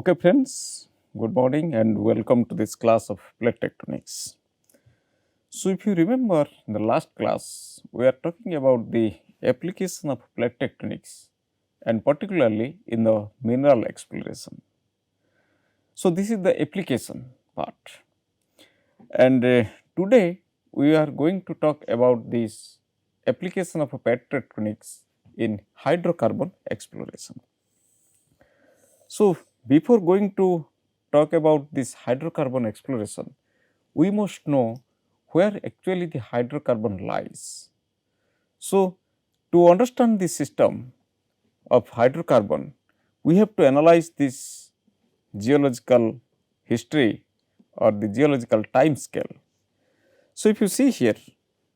Okay friends, good morning and welcome to this class of plate tectonics. So if you remember in the last class, we are talking about the application of plate tectonics and particularly in the mineral exploration. So this is the application part, and today we are going to talk about this application of plate tectonics in hydrocarbon exploration. So, before going to talk about this hydrocarbon exploration, we must know where actually the hydrocarbon lies. So, to understand the system of hydrocarbon, we have to analyze this geological history or the geological time scale. So, if you see here,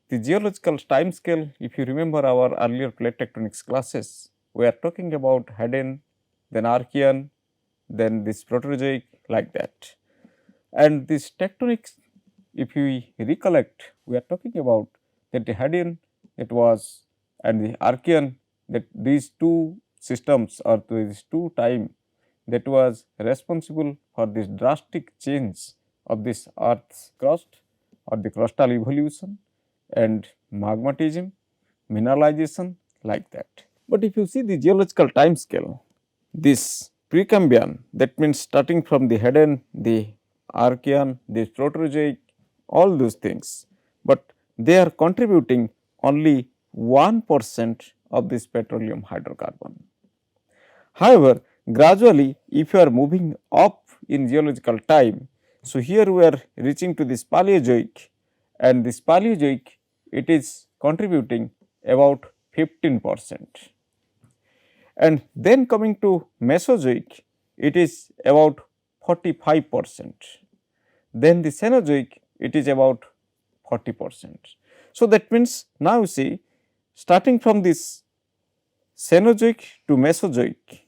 the geological time scale, if you remember our earlier plate tectonics classes, we are talking about Haden, then Archean, then this Proterozoic, like that. And this tectonics, if we recollect, we are talking about that the Hadean it was and the Archean, that these two systems or these two time that was responsible for this drastic change of this earth's crust or the crustal evolution and magmatism, mineralization, like that. But if you see the geological time scale, this Precambrian, that means starting from the Hadean, the Archean, the Proterozoic, all those things, but they are contributing only 1% of this petroleum hydrocarbon. However, gradually if you are moving up in geological time, so here we are reaching to this Paleozoic, and this Paleozoic it is contributing about 15%. And then coming to Mesozoic, it is about 45%. Then the Cenozoic, it is about 40%. So, that means now you see, starting from this Cenozoic to Mesozoic,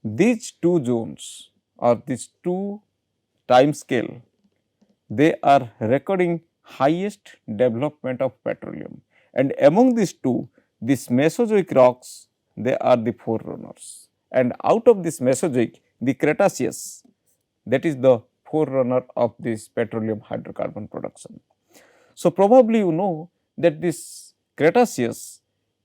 these two zones or these two time scale, they are recording highest development of petroleum, and among these two, these Mesozoic rocks, they are the forerunners, and out of this Mesozoic, the Cretaceous, that is the forerunner of this petroleum hydrocarbon production. So, probably you know that this Cretaceous,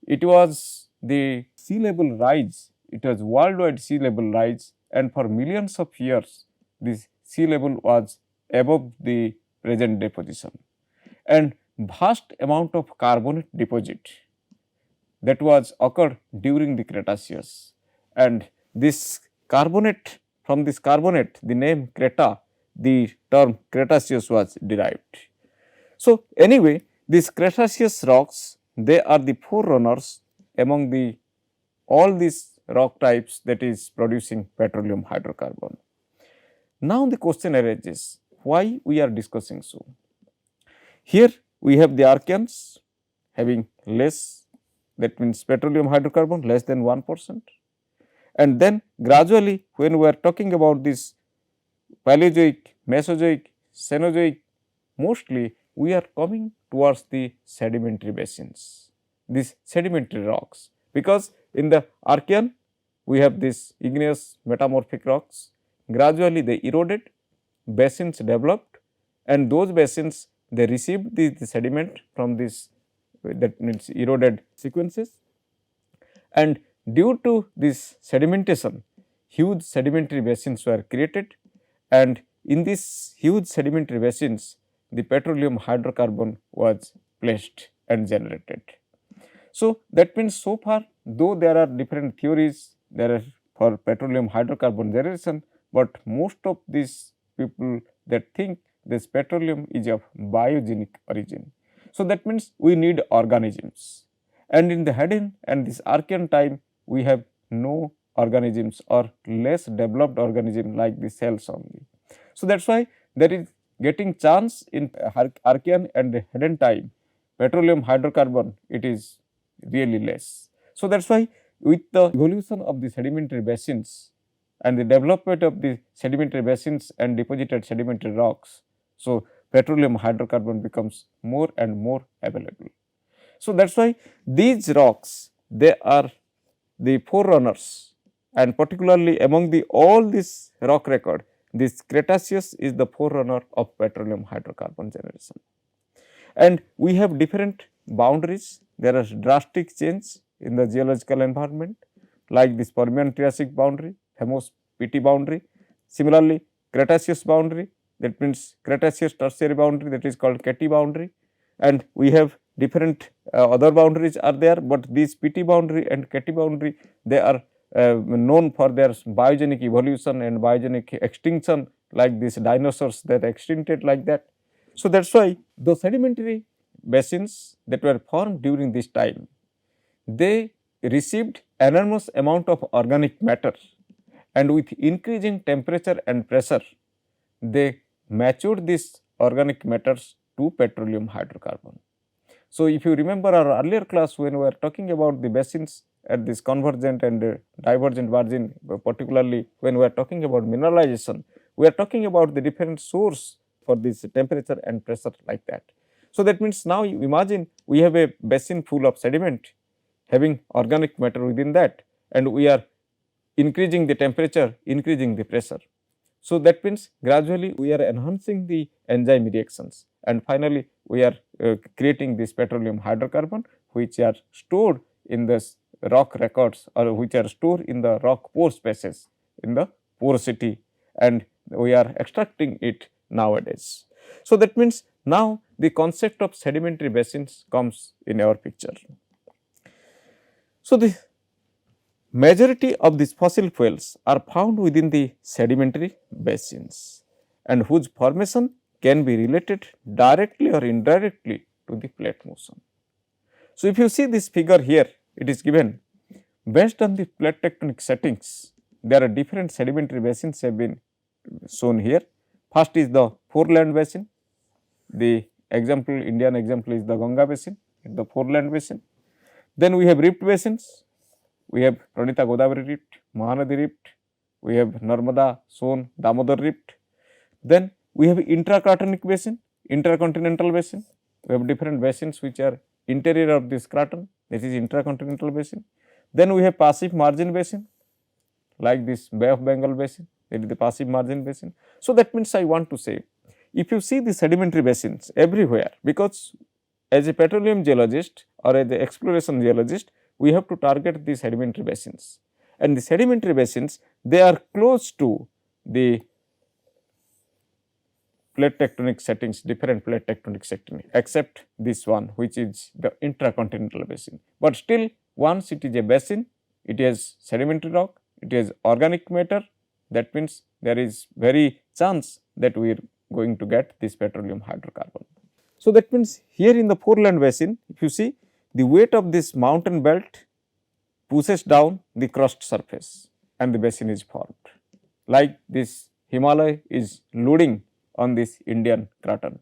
it was the sea level rise, it was worldwide sea level rise, and for millions of years this sea level was above the present day position, and vast amount of carbonate deposit that was occurred during the Cretaceous, and this carbonate, from this carbonate the name Creta, the term Cretaceous was derived. So, anyway, these Cretaceous rocks, they are the forerunners among the all these rock types that is producing petroleum hydrocarbon. Now, the question arises, why we are discussing so? Here we have the Archeans having less, that means petroleum hydrocarbon less than 1%, and then gradually when we are talking about this Paleozoic, Mesozoic, Cenozoic, mostly we are coming towards the sedimentary basins, these sedimentary rocks, because in the Archean we have this igneous metamorphic rocks, gradually they eroded, basins developed, and those basins they received the sediment from this, that means eroded sequences, and due to this sedimentation, huge sedimentary basins were created, and in these huge sedimentary basins the petroleum hydrocarbon was placed and generated. So, that means so far though there are different theories there are for petroleum hydrocarbon generation, but most of these people that think this petroleum is of biogenic origin. So, that means we need organisms, and in the Hadean and this Archean time we have no organisms or less developed organism like the cells only. So, that is why there is getting chance in Archean and the Hadean time petroleum hydrocarbon it is really less. So, that is why with the evolution of the sedimentary basins and the development of the sedimentary basins and deposited sedimentary rocks, so petroleum hydrocarbon becomes more and more available. So, that is why these rocks they are the forerunners and particularly among the all this rock record, this Cretaceous is the forerunner of petroleum hydrocarbon generation. And we have different boundaries. There are drastic change in the geological environment, like this Permian Triassic boundary, famous PT boundary. Similarly, Cretaceous boundary, that means Cretaceous tertiary boundary, that is called Kt boundary, and we have different other boundaries are there, but these PT boundary and Kt boundary, they are known for their biogenic evolution and biogenic extinction, like these dinosaurs that extincted like that. So, that is why the sedimentary basins that were formed during this time, they received enormous amount of organic matter, and with increasing temperature and pressure, they matured these organic matters to petroleum hydrocarbon. So, if you remember our earlier class when we were talking about the basins at this convergent and divergent margin, particularly when we are talking about mineralization, we are talking about the different source for this temperature and pressure like that. So, that means now you imagine we have a basin full of sediment having organic matter within that, and we are increasing the temperature, increasing the pressure. So, that means gradually we are enhancing the enzyme reactions, and finally, we are creating this petroleum hydrocarbon, which are stored in this rock records, or which are stored in the rock pore spaces in the porosity, and we are extracting it nowadays. So, that means now the concept of sedimentary basins comes in our picture. So, the majority of these fossil fuels are found within the sedimentary basins, and whose formation can be related directly or indirectly to the plate motion. So, if you see this figure here, it is given based on the plate tectonic settings. There are different sedimentary basins have been shown here. First is the foreland basin. The example, Indian example is the Ganga basin, the foreland basin. Then we have rift basins. We have Pranita Godavari rift, Mahanadi rift, we have Narmada, Son, Damodar rift. Then we have intracratonic basin, intercontinental basin. We have different basins which are interior of this craton, this is intracontinental basin. Then we have passive margin basin, like this Bay of Bengal basin, that is the passive margin basin. So, that means I want to say, if you see the sedimentary basins everywhere, because as a petroleum geologist or as an exploration geologist, we have to target the sedimentary basins, and the sedimentary basins, they are close to the plate tectonic settings, different plate tectonic settings, except this one, which is the intracontinental basin. But still, once it is a basin, it has sedimentary rock, it has organic matter, that means there is very chance that we are going to get this petroleum hydrocarbon. So, that means here in the foreland basin, if you see, the weight of this mountain belt pushes down the crust surface and the basin is formed, like this Himalaya is loading on this Indian craton.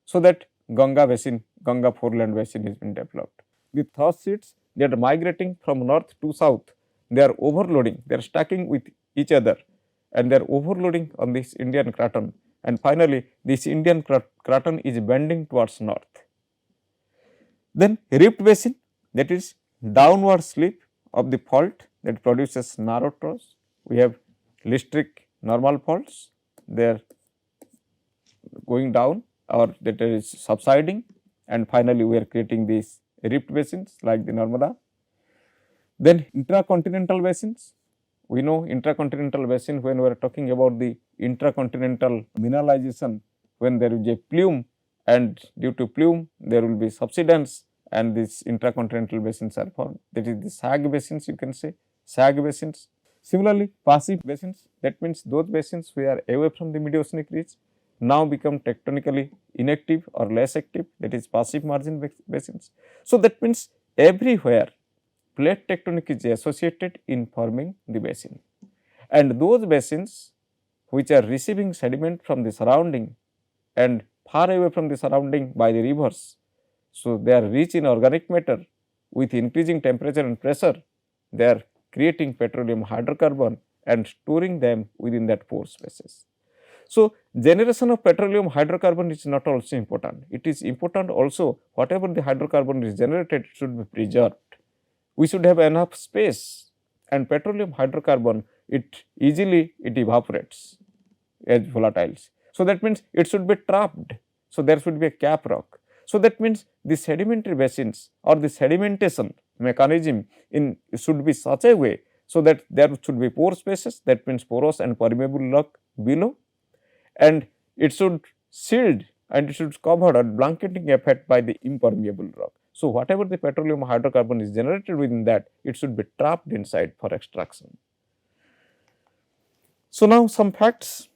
So, that Ganga basin, Ganga foreland basin has been developed. The thrust sheets, they are migrating from north to south, they are overloading, they are stacking with each other, and they are overloading on this Indian craton, and finally, this Indian craton is bending towards north. Then rift basin, that is downward slip of the fault that produces narrow troughs. We have listric normal faults, they are going down or that is subsiding, and finally, we are creating these rift basins like the Narmada. Then intracontinental basins, we know intracontinental basin when we are talking about the intracontinental mineralization, when there is a plume, and due to plume there will be subsidence, and these intracontinental basins are formed, that is the sag basins, you can say sag basins. Similarly, passive basins, that means those basins which are away from the mid-oceanic ridge now become tectonically inactive or less active, that is passive margin basins. So, that means everywhere plate tectonic is associated in forming the basin, and those basins which are receiving sediment from the surrounding and far away from the surrounding by the rivers. So, they are rich in organic matter, with increasing temperature and pressure, they are creating petroleum hydrocarbon and storing them within that pore spaces. So, generation of petroleum hydrocarbon is not also important, it is important also whatever the hydrocarbon is generated should be preserved. We should have enough space and petroleum hydrocarbon it evaporates as volatiles. So, that means it should be trapped. So, there should be a cap rock. So, that means the sedimentary basins or the sedimentation mechanism in should be such a way, so that there should be pore spaces, that means porous and permeable rock below, and it should shield and it should cover a blanketing effect by the impermeable rock. So, whatever the petroleum hydrocarbon is generated within that, it should be trapped inside for extraction. So, now some facts.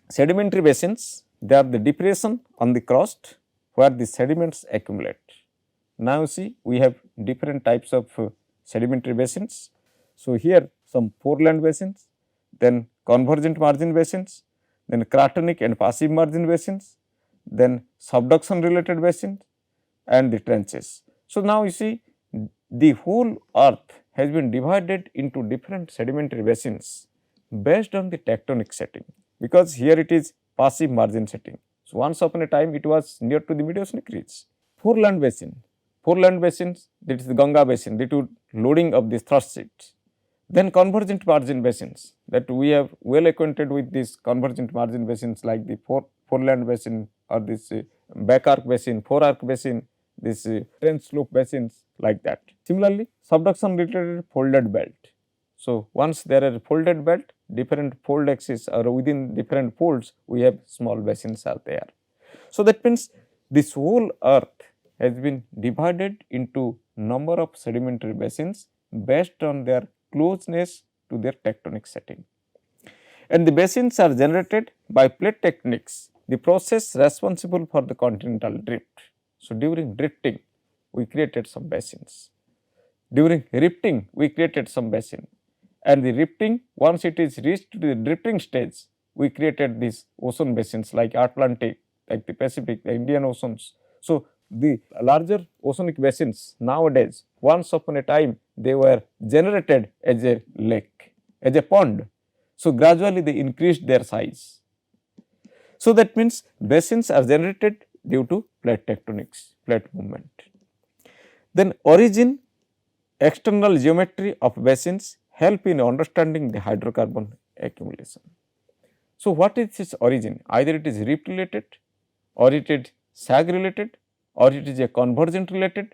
Sedimentary basins, they are the depression on the crust where the sediments accumulate. Now, see, we have different types of sedimentary basins. So, here some foreland basins, then convergent margin basins, then cratonic and passive margin basins, then subduction related basins and the trenches. So, now you see the whole earth has been divided into different sedimentary basins based on the tectonic setting, because here it is passive margin setting. So, once upon a time it was near to the mid-oceanic ridge. Foreland basins, that is the Ganga basin due to loading of the thrust sheets. Then convergent margin basins, that we have well acquainted with these convergent margin basins like the foreland basin or this back arc basin, fore arc basin, this trench slope basins like that. Similarly, subduction related folded belt. So, once there are folded belt, different fold axes or within different folds we have small basins are there. So, that means this whole earth has been divided into number of sedimentary basins based on their closeness to their tectonic setting, and the basins are generated by plate tectonics, the process responsible for the continental drift. So, during drifting we created some basins, during rifting we created some basin, and the rifting, once it is reached to the drifting stage, we created these ocean basins like Atlantic, like the Pacific, the Indian Oceans. So, the larger oceanic basins nowadays, once upon a time they were generated as a lake, as a pond. So, gradually they increased their size. So, that means basins are generated due to plate tectonics, plate movement. Then origin, external geometry of basins help in understanding the hydrocarbon accumulation. So, what is its origin? Either it is rift related, or it is sag related, or it is a convergent related.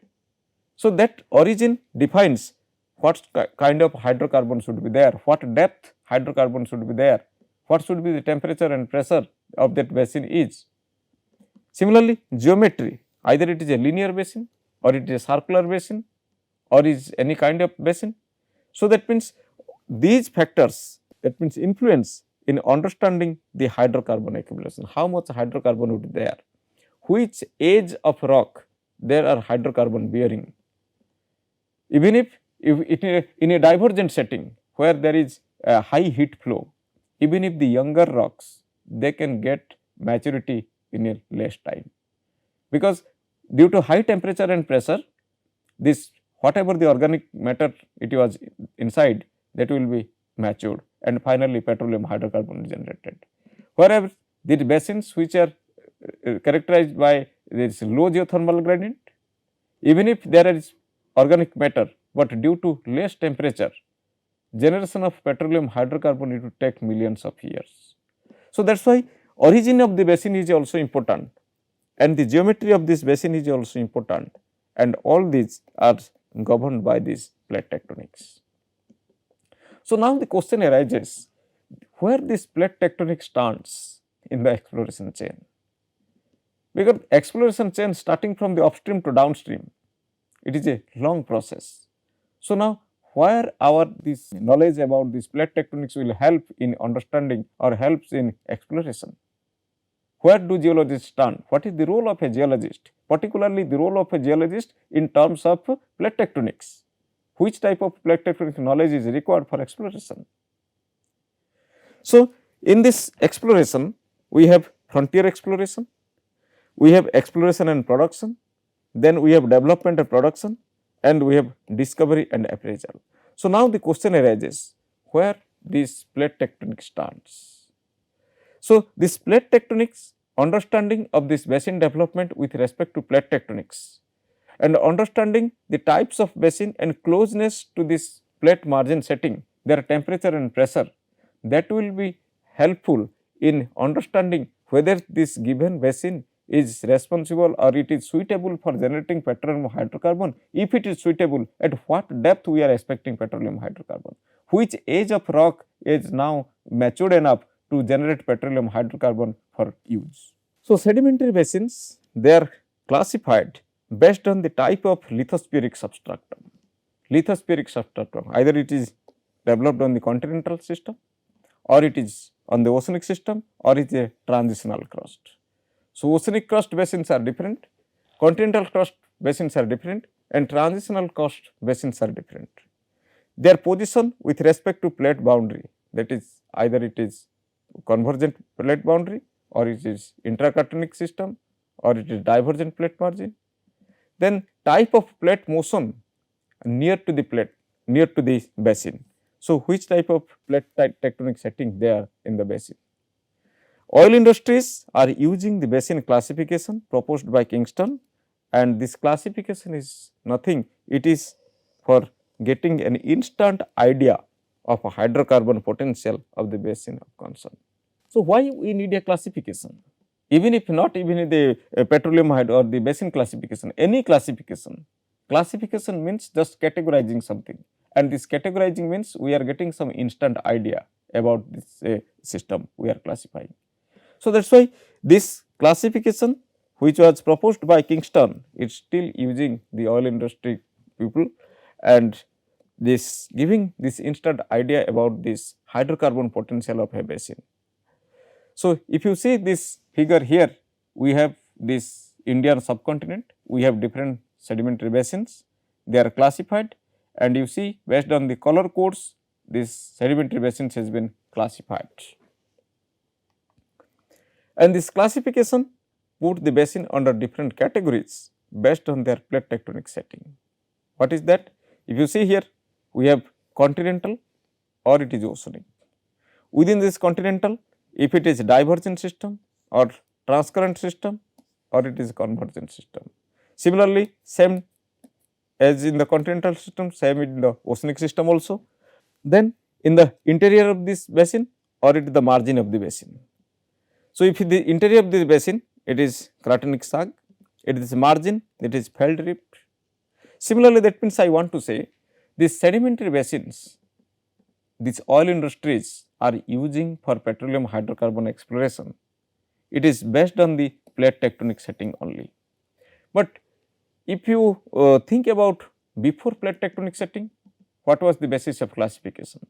So, that origin defines what kind of hydrocarbon should be there, what depth hydrocarbon should be there, what should be the temperature and pressure of that basin is. Similarly, geometry, either it is a linear basin or it is a circular basin or is any kind of basin. So, that means these factors, that means influence in understanding the hydrocarbon accumulation, how much hydrocarbon would be there, which age of rock there are hydrocarbon bearing. Even if in a divergent setting where there is a high heat flow, even if the younger rocks they can get maturity in a less time, because due to high temperature and pressure, this whatever the organic matter it was inside, that will be matured, and finally petroleum hydrocarbon is generated. Whereas the basins which are characterized by this low geothermal gradient, even if there is organic matter, but due to less temperature, generation of petroleum hydrocarbon it will take millions of years. So, that is why origin of the basin is also important, and the geometry of this basin is also important, and all these are governed by this plate tectonics. So, now the question arises, where this plate tectonic stands in the exploration chain, because exploration chain starting from the upstream to downstream, it is a long process. So, now where our this knowledge about this plate tectonics will help in understanding or helps in exploration. Where do geologists stand? What is the role of a geologist, particularly the role of a geologist in terms of plate tectonics? Which type of plate tectonic knowledge is required for exploration? So, in this exploration, we have frontier exploration, we have exploration and production, then we have development and production, and we have discovery and appraisal. So, now the question arises, where this plate tectonic stands? So, this plate tectonics, understanding of this basin development with respect to plate tectonics, and understanding the types of basin and closeness to this plate margin setting, their temperature and pressure, that will be helpful in understanding whether this given basin is responsible or it is suitable for generating petroleum hydrocarbon. If it is suitable, at what depth we are expecting petroleum hydrocarbon, which age of rock is now matured enough to generate petroleum hydrocarbon for use. So, sedimentary basins, they are classified based on the type of lithospheric substratum. Lithospheric substratum, either it is developed on the continental system, or it is on the oceanic system, or it is a transitional crust. So, oceanic crust basins are different, continental crust basins are different, and transitional crust basins are different. Their position with respect to plate boundary, that is either it is convergent plate boundary, or it is intracratonic system, or it is divergent plate margin. Then type of plate motion near to the plate, near to the basin. So, which type of plate tectonic setting they are in the basin. Oil industries are using the basin classification proposed by Kingston, and this classification is nothing, it is for getting an instant idea of a hydrocarbon potential of the basin of concern. So, why we need a classification? Even if not even the petroleum or the basin classification, any classification, classification means just categorizing something, and this categorizing means we are getting some instant idea about this system we are classifying. So, that is why this classification which was proposed by Kingston is still using the oil industry people, and this giving this instant idea about this hydrocarbon potential of a basin. So, if you see this figure here, we have this Indian subcontinent, we have different sedimentary basins, they are classified, and you see based on the color codes, this sedimentary basins has been classified. And this classification put the basin under different categories based on their plate tectonic setting. What is that? If you see here, we have continental or it is oceanic. Within this continental, if it is divergent system or transcurrent system, or it is convergent system. Similarly, same as in the continental system, same in the oceanic system also. Then in the interior of this basin, or it is the margin of the basin. So, if the interior of the basin, it is cratonic sag, it is margin, it is feld rift. Similarly, that means I want to say these sedimentary basins, these oil industries are using for petroleum hydrocarbon exploration, it is based on the plate tectonic setting only. But if you think about before plate tectonic setting, what was the basis of classification?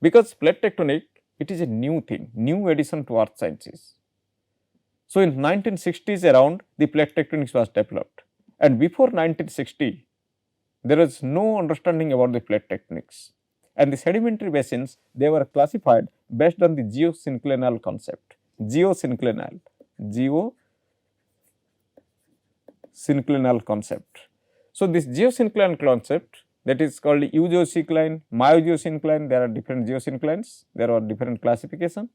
Because plate tectonic, it is a new thing, new addition to earth sciences. So, in 1960s around, the plate tectonics was developed, and before 1960, there was no understanding about the plate tectonics, and the sedimentary basins, they were classified based on the geosynclinal concept, geosynclinal concept. So, this geosynclinal concept, that is called eugeosyncline, myogeosyncline, there are different geosynclines, there are different classification,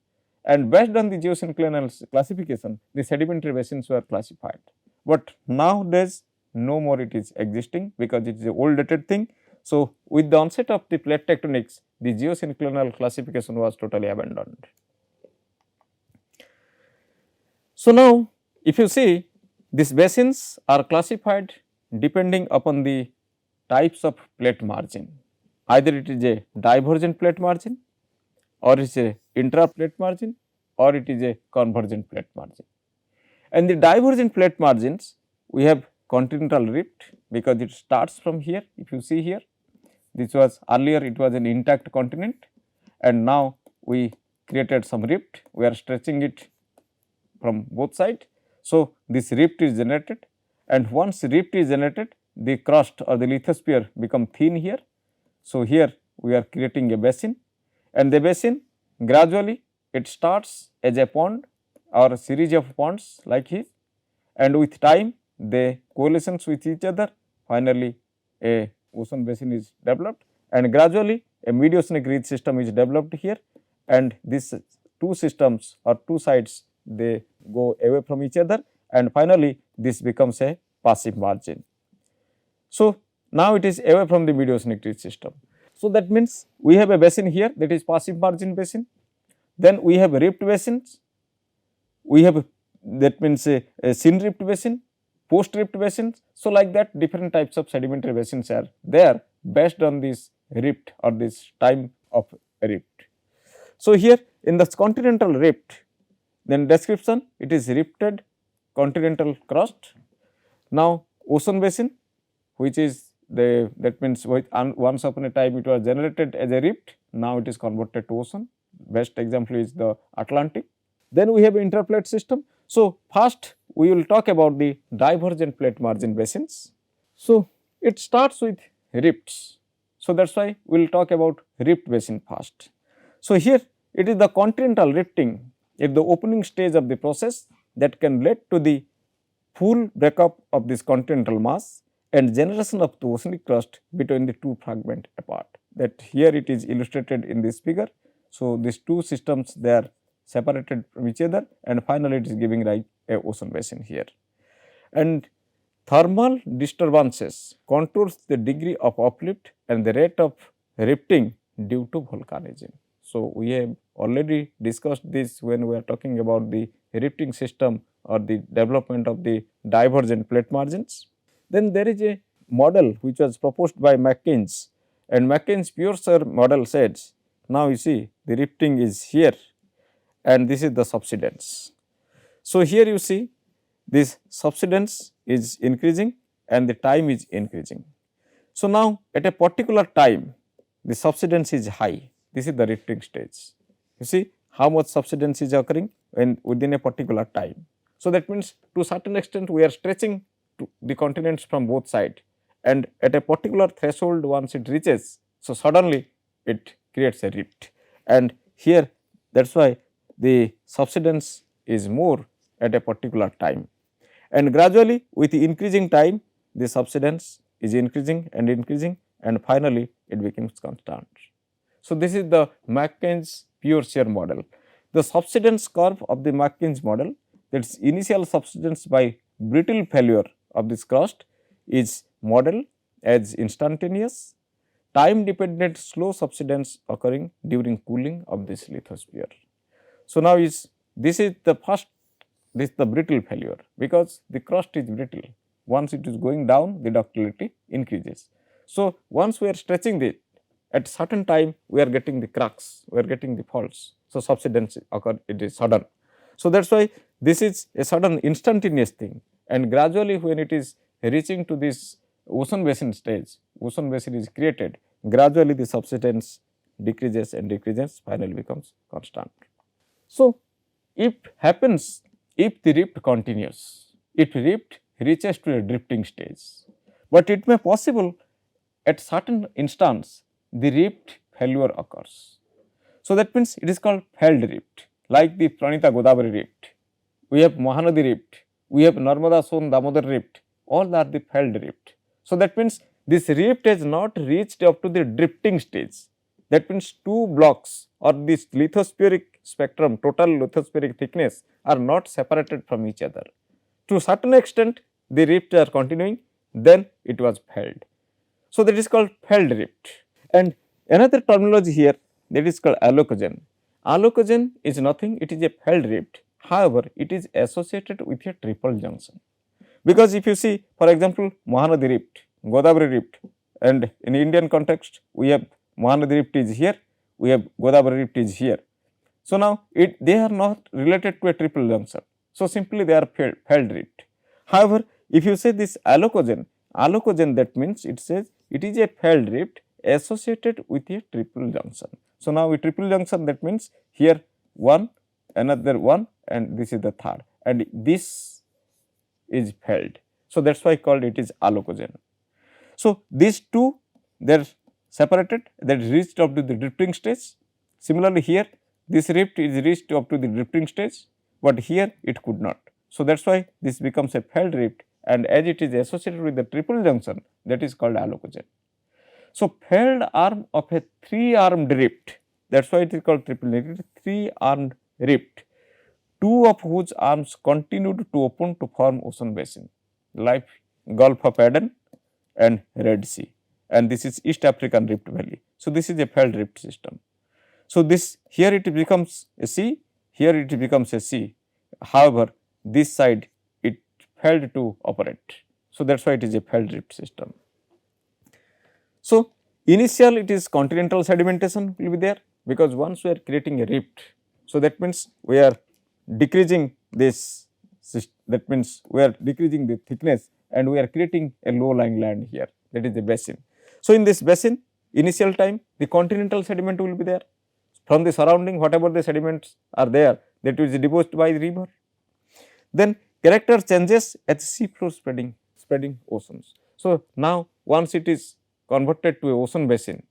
and based on the geosynclinal classification, the sedimentary basins were classified. But nowadays, no more it is existing because it is a old dated thing. So, with the onset of the plate tectonics, the geosynclinal classification was totally abandoned. So, now if you see, these basins are classified depending upon the types of plate margin, either it is a divergent plate margin, or it is a intra plate margin, or it is a convergent plate margin. And the divergent plate margins, we have continental rift because it starts from here. If you see here, this was earlier it was an intact continent, and now we created some rift, we are stretching it from both sides. So, this rift is generated, and once rift is generated, the crust or the lithosphere become thin here. So, here we are creating a basin, and the basin gradually it starts as a pond or a series of ponds like this, and with time they coalescence with each other, finally a ocean basin is developed, and gradually a mid-oceanic ridge system is developed here, and these two systems or two sides they go away from each other, and finally this becomes a passive margin. So, now it is away from the mid-oceanic ridge system. So, that means we have a basin here, that is passive margin basin, then we have rift basins, we have that means a syn rift basin, post rift basins. So, like that different types of sedimentary basins are there based on this rift or this time of rift. So, here in the continental rift, then description, it is rifted continental crust. Now, ocean basin, which is that means once upon a time it was generated as a rift, now it is converted to ocean. Best example is the Atlantic. Then we have interplate system. So, first we will talk about the divergent plate margin basins. So, it starts with rifts. So, that is why we will talk about rift basin first. So, here it is the continental rifting at the opening stage of the process that can lead to the full breakup of this continental mass and generation of the oceanic crust between the two fragments apart. That here it is illustrated in this figure. So, these two systems they are separated from each other and finally it is giving rise a ocean basin here. And thermal disturbances contours the degree of uplift and the rate of rifting due to volcanism. So, we have already discussed this when we are talking about the rifting system or the development of the divergent plate margins. Then there is a model which was proposed by McKinsey, and McKinsey pure shear model says, now you see the rifting is here and this is the subsidence. So, here you see this subsidence is increasing and the time is increasing. So, now at a particular time the subsidence is high, this is the rifting stage. You see how much subsidence is occurring when within a particular time. So, that means to certain extent we are stretching to the continents from both sides and at a particular threshold once it reaches, so suddenly it creates a rift, and here that is why the subsidence is more at a particular time, and gradually with the increasing time the subsidence is increasing and finally it becomes constant. So, this is the McKinsey pure shear model. The subsidence curve of the McKinsey model, that is initial subsidence by brittle failure of this crust is modeled as instantaneous, time dependent slow subsidence occurring during cooling of this lithosphere. So, now this is the first, this is the brittle failure, because the crust is brittle. Once it is going down, the ductility increases. So, once we are stretching this, at certain time we are getting the cracks, we are getting the faults. So, subsidence occur, it is sudden. So, that is why this is a sudden instantaneous thing, and gradually when it is reaching to this ocean basin stage, ocean basin is created, gradually the subsidence decreases and decreases, finally becomes constant. So, if happens, if the rift continues, if rift reaches to a drifting stage, but it may possible at certain instance the rift failure occurs. So, that means it is called failed rift, like the Pranita Godavari rift, we have Mahanadi rift, we have Narmada Son Damodar rift, all are the failed rift. So, that means this rift has not reached up to the drifting stage. That means two blocks or this lithospheric spectrum, total lithospheric thickness are not separated from each other. To certain extent the rifts are continuing, then it was failed. So, that is called failed rift. And another terminology here, that is called allocogen. Allocogen is nothing, it is a failed rift. However, it is associated with a triple junction, because if you see for example Mahanadi rift, Godavari rift, and in Indian context we have Mahanadi rift is here, we have Godavari rift is here. So, now they are not related to a triple junction. So, simply they are failed rift. However, if you say this allocogen, that means it says it is a failed rift associated with a triple junction. So, now with triple junction, that means here one, another one, and this is the third, and this is failed. So, that is why called it is allocogen. So, these two they are separated, that reached up to the drifting stage. Similarly, here this rift is reached up to the drifting stage, but here it could not. So, that is why this becomes a failed rift, and as it is associated with the triple junction, that is called allocogen. So, failed arm of a three-armed rift, that is why it is called triple rift, three-armed rift, two of whose arms continued to open to form ocean basin, like Gulf of Aden and Red Sea, and this is East African Rift Valley. So, this is a failed rift system. So, this here it becomes a C, here it becomes a C. However, this side it failed to operate. So, that is why it is a failed rift system. So, initial it is continental sedimentation will be there, because once we are creating a rift, so that means we are decreasing this, that means we are decreasing the thickness and we are creating a low lying land here, that is the basin. So, in this basin initial time the continental sediment will be there, from the surrounding whatever the sediments are there, that is deposed by the river. Then character changes at sea floor spreading oceans. So, now once it is converted to a ocean basin,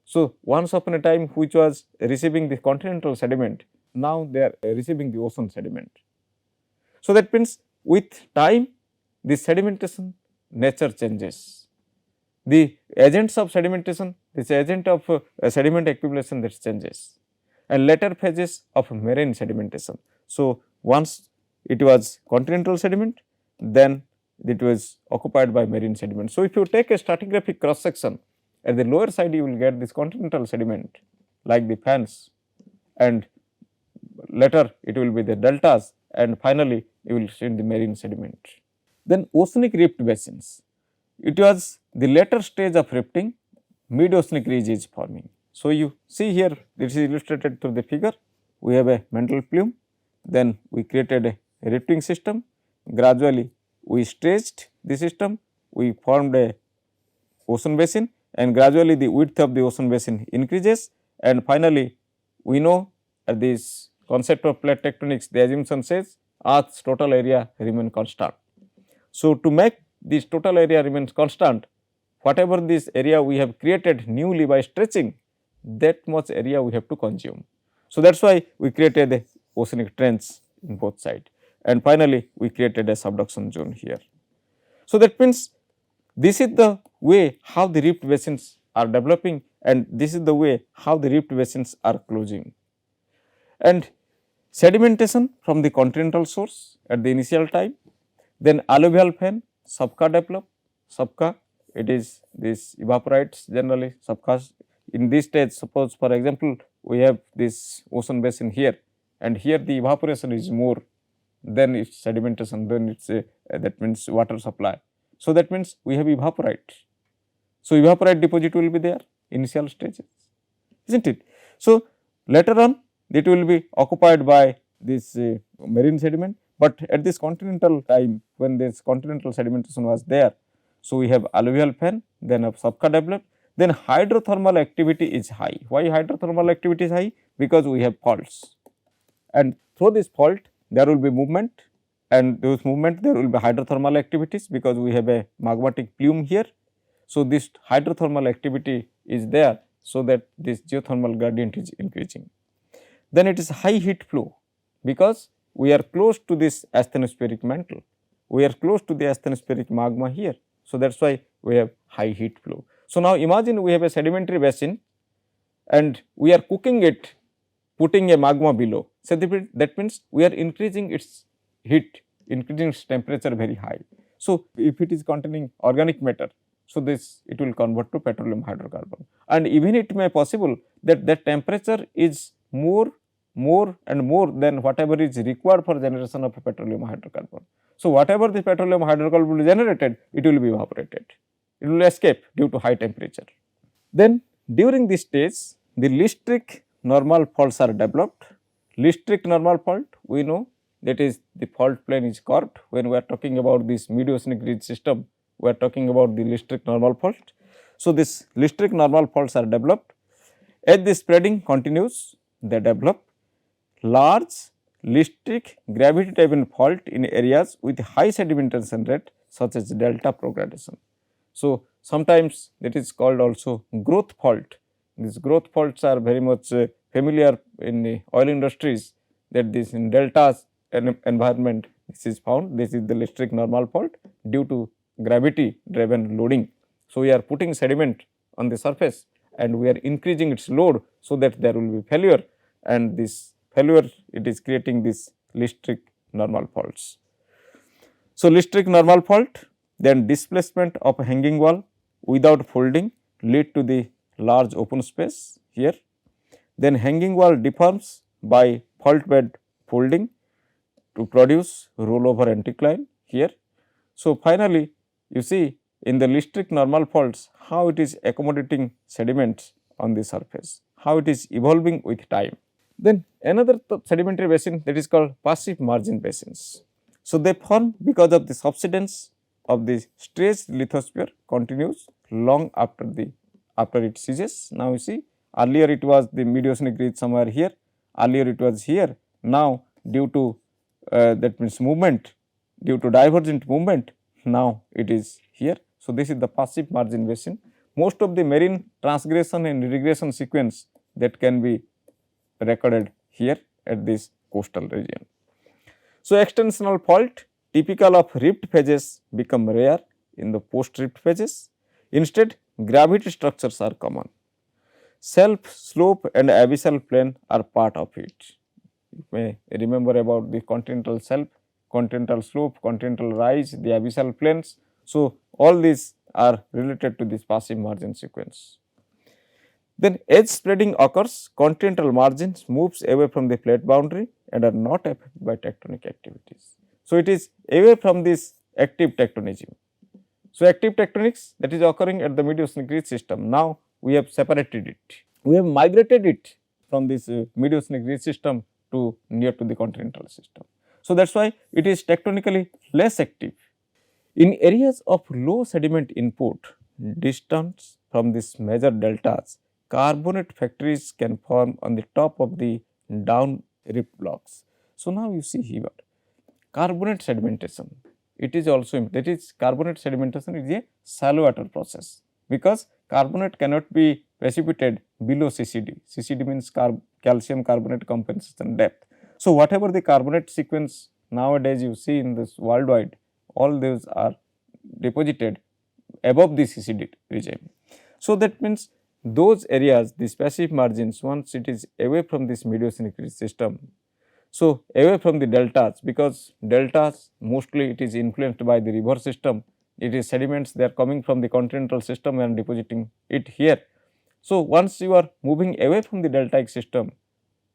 so once upon a time which was receiving the continental sediment, now they are receiving the ocean sediment. So, that means with time the sedimentation nature changes, the agents of sedimentation, this agent of sediment accumulation that changes, and later phases of marine sedimentation. So, once it was continental sediment, then it was occupied by marine sediment. So, if you take a stratigraphic cross section, at the lower side you will get this continental sediment like the fans, and later it will be the deltas, and finally you will see the marine sediment. Then oceanic rift basins, it was the later stage of rifting, mid oceanic ridge is forming. So, you see here this is illustrated through the figure, we have a mantle plume, then we created a rifting system, gradually we stretched the system, we formed a ocean basin, and gradually the width of the ocean basin increases, and finally we know at this concept of plate tectonics the assumption says Earth's total area remain constant. So, to make this total area remains constant, whatever this area we have created newly by stretching, that much area we have to consume. So, that is why we created a oceanic trench in both sides, and finally we created a subduction zone here. So, that means this is the way how the rift basins are developing, and this is the way how the rift basins are closing. And sedimentation from the continental source at the initial time, then alluvial fan, subka develop, subka it is this evaporites generally, subkas in this stage. Suppose for example, we have this ocean basin here, and here the evaporation is more than its sedimentation, then it is that means water supply. So, that means we have evaporite. So, evaporite deposit will be there initial stages, is not it. So, later on it will be occupied by this marine sediment, but at this continental time when this continental sedimentation was there. So, we have alluvial fan, then of subka developed, then hydrothermal activity is high. Why hydrothermal activity is high? Because we have faults, and through this fault there will be movement, and those movement there will be hydrothermal activities, because we have a magmatic plume here. So, this hydrothermal activity is there, so that this geothermal gradient is increasing. Then it is high heat flow, because we are close to this asthenospheric mantle, we are close to the asthenospheric magma here. So, that is why we have high heat flow. So, now imagine we have a sedimentary basin and we are cooking it, putting a magma below. So, that means we are increasing its heat, increasing its temperature very high. So, if it is containing organic matter, so this it will convert to petroleum hydrocarbon, and even it may possible that that temperature is more and more than whatever is required for generation of a petroleum hydrocarbon. So, whatever the petroleum hydrocarbon will be generated, it will be evaporated, it will escape due to high temperature. Then during this stage the listric normal faults are developed. Listric normal fault, we know that is the fault plane is curved. When we are talking about this mid oceanic ridge system, we are talking about the listric normal fault. So, this listric normal faults are developed. As the spreading continues, they develop large listric gravity driven fault in areas with high sedimentation rate, such as delta progradation. So, sometimes that is called also growth fault. These growth faults are very much familiar in the oil industries, that this in deltas environment this is found. This is the listric normal fault due to gravity driven loading. So, we are putting sediment on the surface and we are increasing its load, so that there will be failure, and this failure it is creating this listric normal faults. So, listric normal fault, then displacement of a hanging wall without folding lead to the large open space here. Then hanging wall deforms by fault bed folding to produce rollover anticline here. So, finally, you see in the listric normal faults how it is accommodating sediments on the surface, how it is evolving with time. Then another sedimentary basin that is called passive margin basins. So, they form because of the subsidence of the stretched lithosphere continues long after it ceases. Now, you see earlier it was the mid-oceanic ridge somewhere here, earlier it was here. Now, due to that means movement, due to divergent movement, now it is here. So, this is the passive margin basin. Most of the marine transgression and regression sequence that can be recorded here at this coastal region. So, extensional fault typical of rift phases become rare in the post rift phases. Instead, gravity structures are common. Self, slope and abyssal plain are part of it. You may remember about the continental self, continental slope, continental rise, the abyssal plains. So, all these are related to this passive margin sequence. Then edge spreading occurs, continental margins moves away from the plate boundary and are not affected by tectonic activities. So, it is away from this active tectonism. So, active tectonics that is occurring at the mid-oceanic ridge system, now we have separated it. We have migrated it from this mid-oceanic ridge system to near to the continental system. So, that is why it is tectonically less active. In areas of low sediment input, distance from these major deltas, carbonate factories can form on the top of the down rift blocks. So, now you see here carbonate sedimentation, it is also that is carbonate sedimentation is a shallow water process, because carbonate cannot be precipitated below CCD. CCD means calcium carbonate compensation depth. So, whatever the carbonate sequence nowadays you see in this worldwide, all those are deposited above the CCD regime. So, that means those areas, these passive margins, once it is away from this mid-oceanic ridge system, so away from the deltas, because deltas mostly it is influenced by the river system, it is sediments they are coming from the continental system and depositing it here. So, once you are moving away from the deltaic system,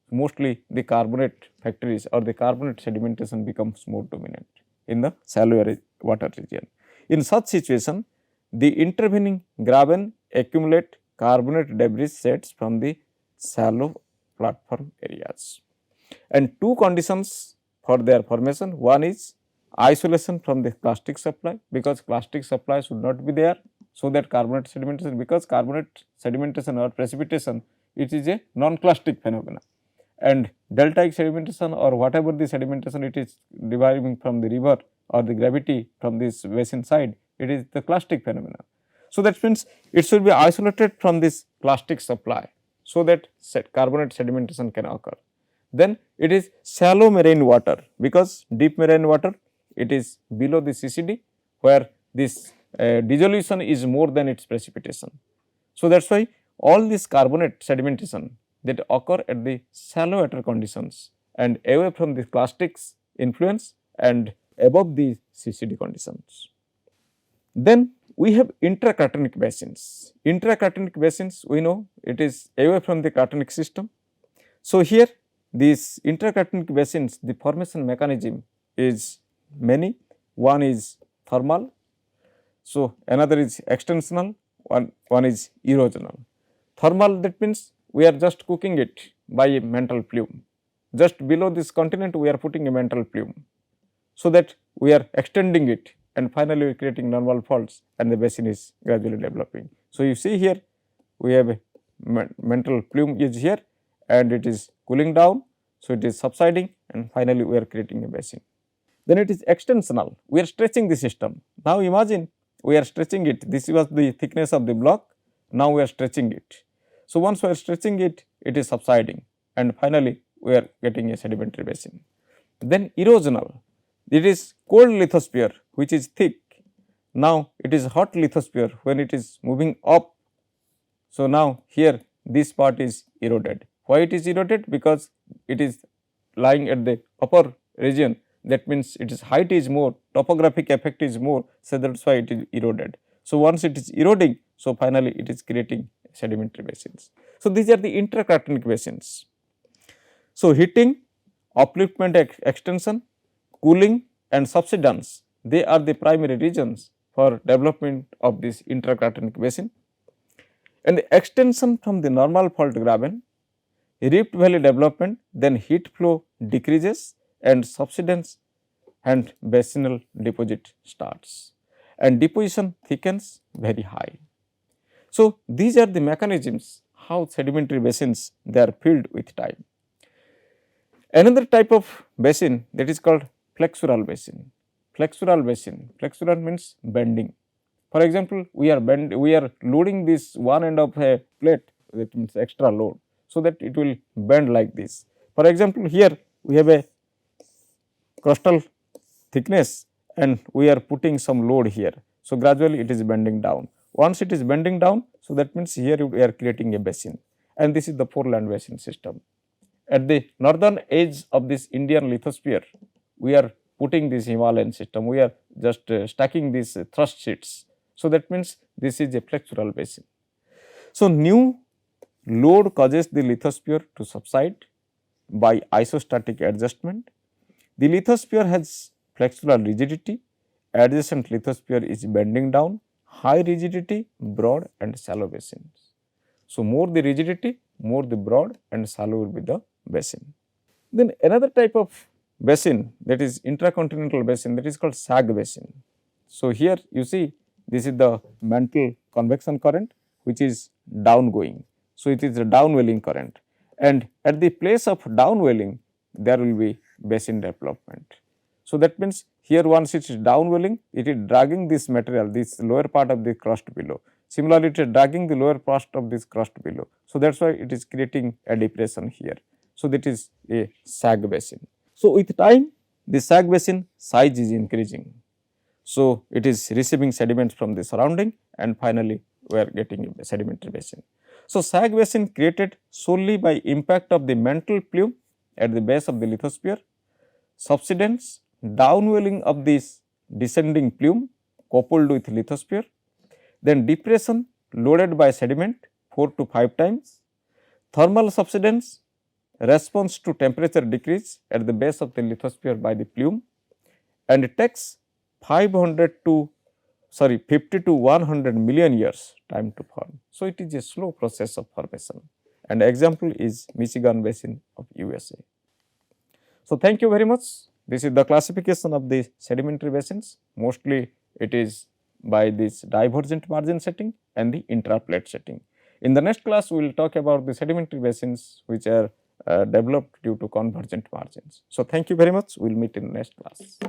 mostly the carbonate factories or the carbonate sedimentation becomes more dominant in the shallow water region. In such situation, the intervening graben accumulate carbonate debris sets from the shallow platform areas. And two conditions for their formation, one is isolation from the clastic supply, because clastic supply should not be there, so that carbonate sedimentation, because carbonate sedimentation or precipitation, it is a non-clastic phenomena, and deltaic sedimentation or whatever the sedimentation it is deriving from the river or the gravity from this basin side, it is the clastic phenomena. So, that means it should be isolated from this clastic supply, so that carbonate sedimentation can occur. Then it is shallow marine water, because deep marine water it is below the CCD, where this dissolution is more than its precipitation. So, that is why all this carbonate sedimentation that occur at the shallow water conditions and away from the clastics influence and above the CCD conditions. Then we have intracratonic basins. Intracratonic basins, we know it is away from the cratonic system. So, here these intracratonic basins, the formation mechanism is many. One is thermal, so another is extensional, one is erosional. Thermal, that means we are just cooking it by a mantle plume. Just below this continent we are putting a mantle plume, so that we are extending it and finally we are creating normal faults and the basin is gradually developing. So, you see here we have a mantle plume is here and it is cooling down. So, it is subsiding and finally we are creating a basin. Then it is extensional, we are stretching the system. Now, imagine we are stretching it, this was the thickness of the block, now we are stretching it. So, once we are stretching it, it is subsiding and finally we are getting a sedimentary basin. Then erosional, it is cold lithosphere which is thick, now it is hot lithosphere when it is moving up. So, now here this part is eroded. Why it is eroded? Because it is lying at the upper region, that means its height is more, topographic effect is more, so that is why it is eroded. So, once it is eroding, so finally it is creating sedimentary basins. So, these are the intracratonic basins. So, heating, upliftment extension, cooling and subsidence, they are the primary reasons for development of this intracratonic basin. And the extension from the normal fault graben, rift valley development, then heat flow decreases and subsidence and basinal deposit starts, and deposition thickens very high. So, these are the mechanisms how sedimentary basins they are filled with time. Another type of basin, that is called flexural basin. Flexural means bending. For example, we are loading this one end of a plate, that means extra load, so that it will bend like this. For example, here we have a crustal thickness and we are putting some load here. So, gradually it is bending down. Once it is bending down, so that means here we are creating a basin, and this is the foreland basin system. At the northern edge of this Indian lithosphere, we are putting this Himalayan system, we are just stacking these thrust sheets. So, that means this is a flexural basin. So, new load causes the lithosphere to subside by isostatic adjustment. The lithosphere has flexural rigidity, adjacent lithosphere is bending down, high rigidity, broad and shallow basins. So, more the rigidity, more the broad and shallow will be the basin. Then another type of basin, that is intracontinental basin, that is called sag basin. So, here you see this is the mantle convection current which is downgoing. So, it is a downwelling current, and at the place of downwelling there will be basin development. So, that means here once it is downwelling, it is dragging this material, this lower part of the crust below. Similarly, it is dragging the lower part of this crust below. So, that is why it is creating a depression here. So, that is a sag basin. So, with time the sag basin size is increasing. So, it is receiving sediments from the surrounding, and finally, we are getting a sedimentary basin. So, sag basin created solely by impact of the mantle plume at the base of the lithosphere, subsidence, downwelling of this descending plume coupled with lithosphere, then depression loaded by sediment 4 to 5 times, thermal subsidence, response to temperature decrease at the base of the lithosphere by the plume, and it takes 50 to 100 million years time to form. So, it is a slow process of formation, and example is Michigan Basin of USA. So, thank you very much. This is the classification of the sedimentary basins. Mostly it is by this divergent margin setting and the intraplate setting. In the next class, we will talk about the sedimentary basins which are developed due to convergent margins. So, thank you very much. We will meet in the next class.